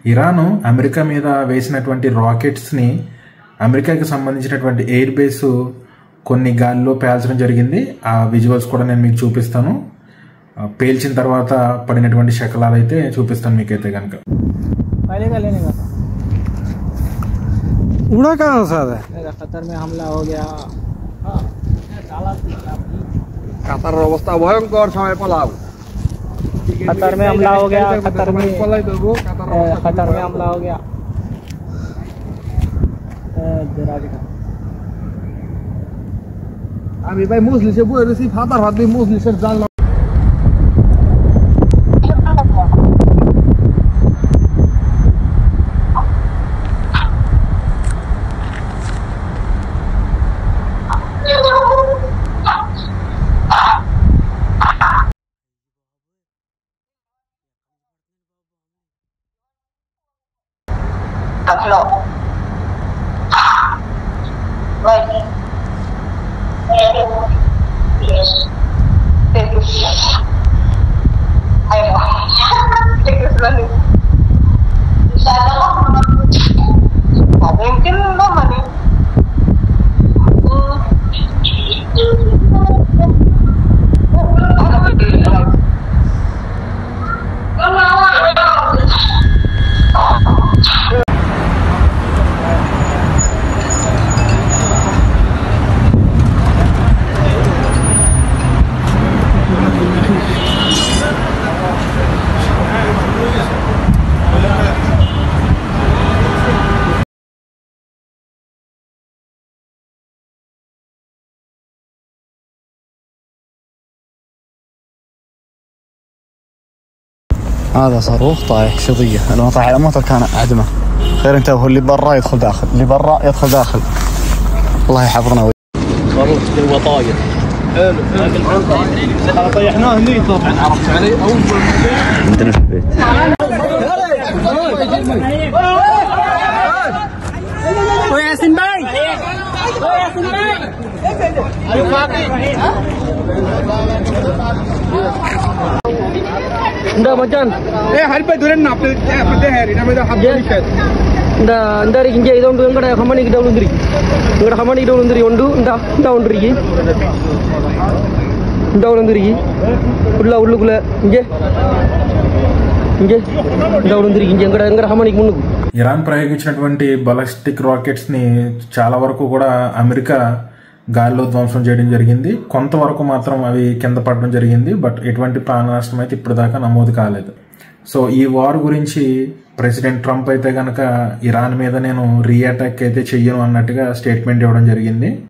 Iran America మీద వేసినటువంటి రాకెట్స్ని అమెరికాకి సంబంధించినటువంటి ఎయిర్ బేస్ కొన్ని గాలిలో పేల్చడం జరిగింది. ఆ విజువల్స్ కూడా నేను మీకు చూపిస్తాను. పేల్చిన తర్వాత పడినటువంటి శకలాలు అయితే చూపిస్తాను మీకైతే కనుక. उड़ा कहाँ सा है? कतर में हमला हो गया। कतर अवस्था भयंकर समय पलाव। कतर में हमला हो गया। कतर में हमला हो गया। अभी भाई मुस्लिम से बोल रही फादर हाथ में मुस्लिम से जान Lo. Right. Yes. I know. Take this money. Mungkin no money. هذا صاروخ طايح شظية، لما طاح على الموتر كان عدمه. خير انتبهوا، اللي برا يدخل داخل، اللي برا يدخل داخل. الله يحفظنا. صاروخ جوا طاير. حلو حلو. طيحناه هني طبعا، عرفت علي؟ اول ما عندنا في البيت. وياسين باي. وياسين باي. Nda macan. harba duren na apde hari na meda habbi shed. Nda ri inge idondu ngada hamani ki dawlu ndiri. Ngada hamani ki dawlu ndiri ondu nda ondri ki. Dawlu ndiri ki. Ullu kula inge dawlu ndiri inge ngada hamani ki munnu. Iran ప్రయోగించినటువంటి ballistic rockets ని చాలా వరకు కూడా America గాలిలో ధ్వంసం చేయడం జరిగింది. కొంతవరకు మాత్రం అవి కింద పడడం జరిగింది. బట్ ఎటువంటి ప్రాణ నష్టం అయితే ఇప్పుడు దాకా నమోదు కాలేదు. సో ఈ వార్ గురించి ప్రెసిడెంట్ ట్రంప్ అయితే కనుక ఇరాన్ మీద నేను రీఅటాక్ అయితే చెయ్యను అన్నట్టుగా స్టేట్మెంట్ ఇవ్వడం జరిగింది.